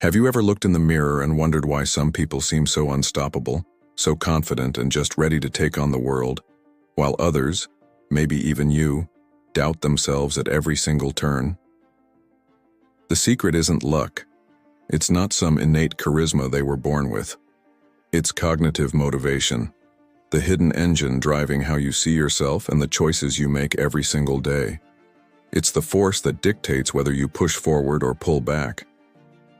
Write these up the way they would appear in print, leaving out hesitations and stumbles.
Have you ever looked in the mirror and wondered why some people seem so unstoppable, so confident and just ready to take on the world, while others, maybe even you, doubt themselves at every single turn? The secret isn't luck. It's not some innate charisma they were born with. It's cognitive motivation, the hidden engine driving how you see yourself and the choices you make every single day. It's the force that dictates whether you push forward or pull back.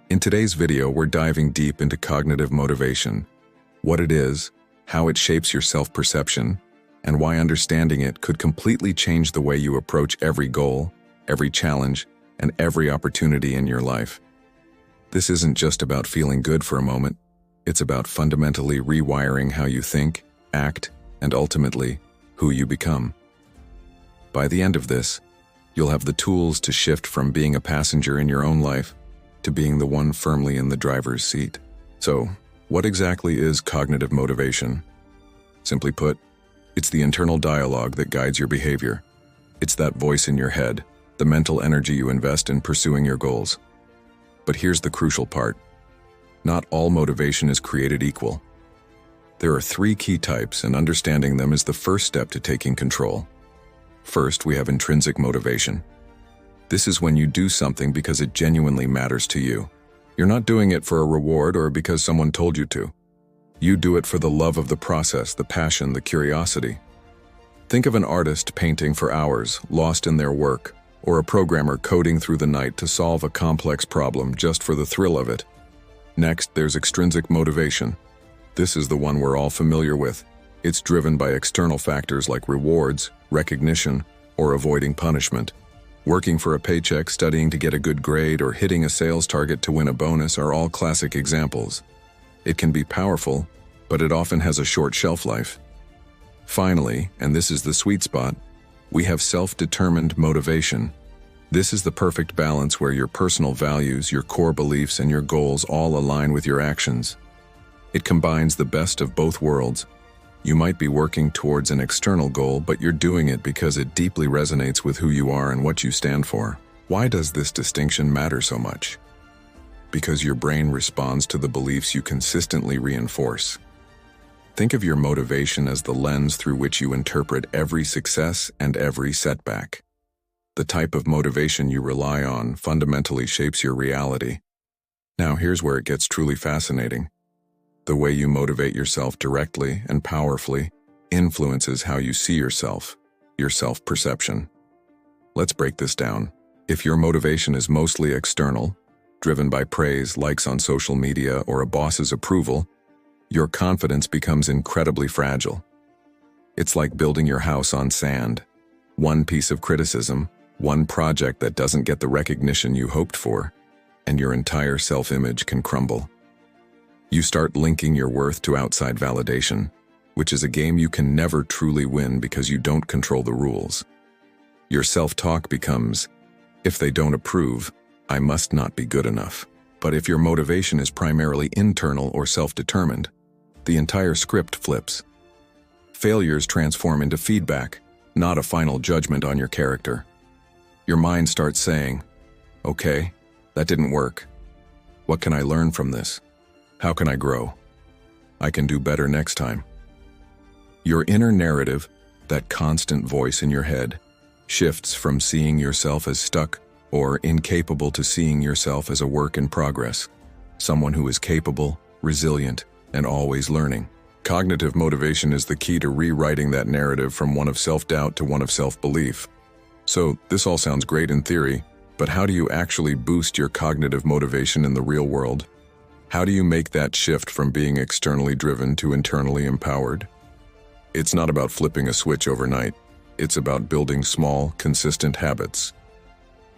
In today's video, we're diving deep into cognitive motivation, what it is, how it shapes your self-perception, and why understanding it could completely change the way you approach every goal, every challenge, and every opportunity in your life. This isn't just about feeling good for a moment. It's about fundamentally rewiring how you think, act, and ultimately, who you become. By the end of this, you'll have the tools to shift from being a passenger in your own life to being the one firmly in the driver's seat. So, what exactly is cognitive motivation? Simply put, it's the internal dialogue that guides your behavior. It's that voice in your head, the mental energy you invest in pursuing your goals. But here's the crucial part. Not all motivation is created equal. There are 3 key types, and understanding them is the first step to taking control. First, we have intrinsic motivation. This is when you do something because it genuinely matters to you. You're not doing it for a reward or because someone told you to. You do it for the love of the process, the passion, the curiosity. Think of an artist painting for hours, lost in their work, or a programmer coding through the night to solve a complex problem just for the thrill of it. Next, there's extrinsic motivation. This is the one we're all familiar with. It's driven by external factors like rewards, recognition, or avoiding punishment. Working for a paycheck, studying to get a good grade, or hitting a sales target to win a bonus are all classic examples. It can be powerful, but it often has a short shelf life. Finally, and this is the sweet spot, we have self-determined motivation. This is the perfect balance where your personal values, your core beliefs, and your goals all align with your actions. It combines the best of both worlds. You might be working towards an external goal, but you're doing it because it deeply resonates with who you are and what you stand for. Why does this distinction matter so much? Because your brain responds to the beliefs you consistently reinforce. Think of your motivation as the lens through which you interpret every success and every setback. The type of motivation you rely on fundamentally shapes your reality. Now here's where it gets truly fascinating. The way you motivate yourself directly and powerfully influences how you see yourself, your self-perception. Let's break this down. If your motivation is mostly external, driven by praise, likes on social media, or a boss's approval, your confidence becomes incredibly fragile. It's like building your house on sand. One piece of criticism, one project that doesn't get the recognition you hoped for, and your entire self-image can crumble. You start linking your worth to outside validation, which is a game you can never truly win because you don't control the rules. Your self-talk becomes, if they don't approve, I must not be good enough. But if your motivation is primarily internal or self-determined, the entire script flips. Failures transform into feedback, not a final judgment on your character. Your mind starts saying, okay, that didn't work. What can I learn from this? How can I grow? I can do better next time. Your inner narrative, that constant voice in your head, shifts from seeing yourself as stuck or incapable to seeing yourself as a work in progress, someone who is capable, resilient, and always learning. Cognitive motivation is the key to rewriting that narrative from one of self-doubt to one of self-belief. So, this all sounds great in theory, but how do you actually boost your cognitive motivation in the real world? How do you make that shift from being externally driven to internally empowered? It's not about flipping a switch overnight. It's about building small, consistent habits.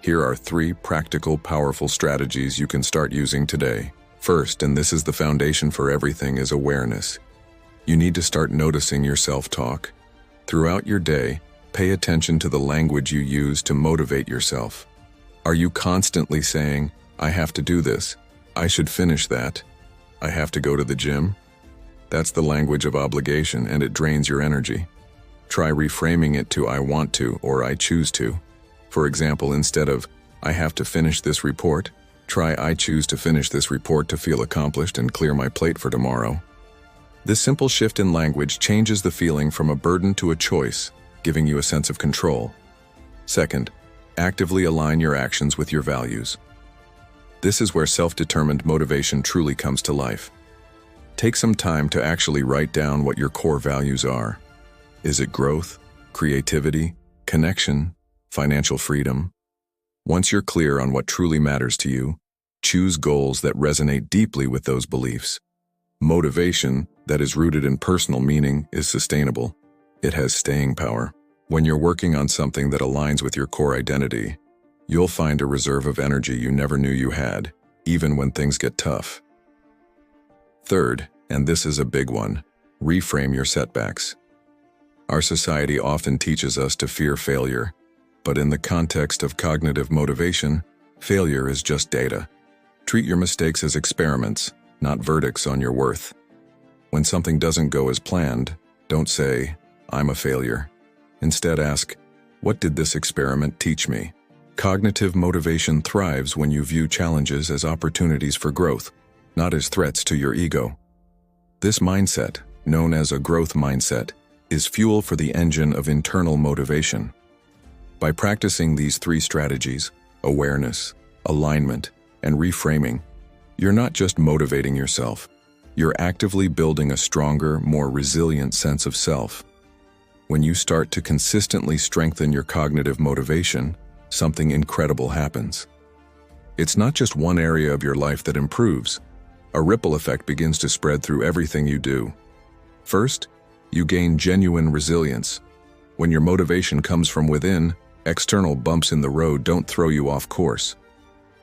Here are 3 practical, powerful strategies you can start using today. First, and this is the foundation for everything, is awareness. You need to start noticing your self-talk. Throughout your day, pay attention to the language you use to motivate yourself. Are you constantly saying, I have to do this, I should finish that, I have to go to the gym? That's the language of obligation, and it drains your energy. Try reframing it to I want to or I choose to. For example, instead of I have to finish this report, Try "I choose to finish this report to feel accomplished and clear my plate for tomorrow." This simple shift in language changes the feeling from a burden to a choice, giving you a sense of control. Second, actively align your actions with your values. This is where self-determined motivation truly comes to life. Take some time to actually write down what your core values are. Is it growth, creativity, connection, financial freedom? Once you're clear on what truly matters to you, choose goals that resonate deeply with those beliefs. Motivation that is rooted in personal meaning is sustainable. It has staying power. When you're working on something that aligns with your core identity, you'll find a reserve of energy you never knew you had, even when things get tough. Third, and this is a big one, reframe your setbacks. Our society often teaches us to fear failure, but in the context of cognitive motivation, failure is just data. Treat your mistakes as experiments, not verdicts on your worth. When something doesn't go as planned, don't say, "I'm a failure." Instead ask, "What did this experiment teach me?" Cognitive motivation thrives when you view challenges as opportunities for growth, not as threats to your ego. This mindset, known as a growth mindset, is fuel for the engine of internal motivation. By practicing these three strategies, awareness, alignment, and reframing, you're not just motivating yourself, you're actively building a stronger, more resilient sense of self. When you start to consistently strengthen your cognitive motivation, something incredible happens. It's not just one area of your life that improves. A ripple effect begins to spread through everything you do. First, you gain genuine resilience. When your motivation comes from within, external bumps in the road don't throw you off course.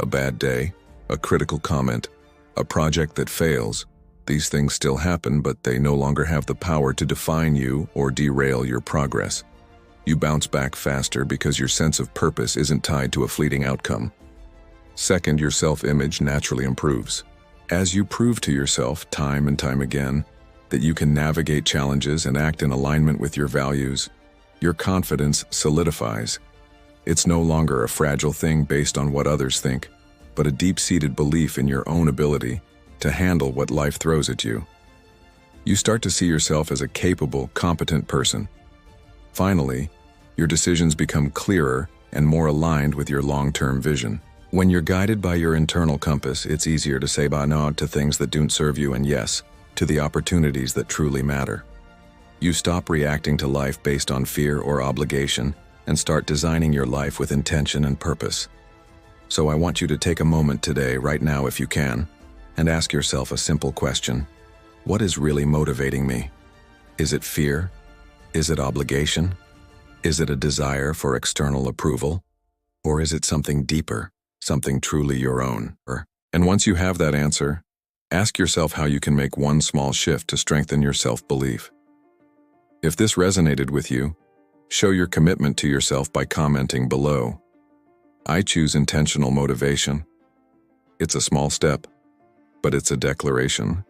A bad day, a critical comment, a project that fails, these things still happen, but they no longer have the power to define you or derail your progress. You bounce back faster because your sense of purpose isn't tied to a fleeting outcome. Second, your self-image naturally improves. As you prove to yourself time and time again that you can navigate challenges and act in alignment with your values, your confidence solidifies. It's no longer a fragile thing based on what others think, but a deep-seated belief in your own ability to handle what life throws at you. You start to see yourself as a capable, competent person. Finally, your decisions become clearer and more aligned with your long-term vision. When you're guided by your internal compass, it's easier to say no to things that don't serve you and yes, to the opportunities that truly matter. You stop reacting to life based on fear or obligation and start designing your life with intention and purpose. So I want you to take a moment today, right now if you can, and ask yourself a simple question. What is really motivating me? Is it fear? Is it obligation? Is it a desire for external approval? Or is it something deeper, something truly your own? And once you have that answer, ask yourself how you can make one small shift to strengthen your self-belief. If this resonated with you, show your commitment to yourself by commenting below. I choose intentional motivation. It's a small step, but it's a declaration.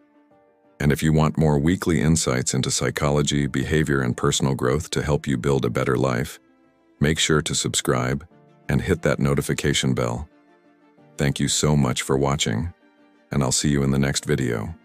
And if you want more weekly insights into psychology, behavior, and personal growth to help you build a better life, make sure to subscribe and hit that notification bell. Thank you so much for watching, and I'll see you in the next video.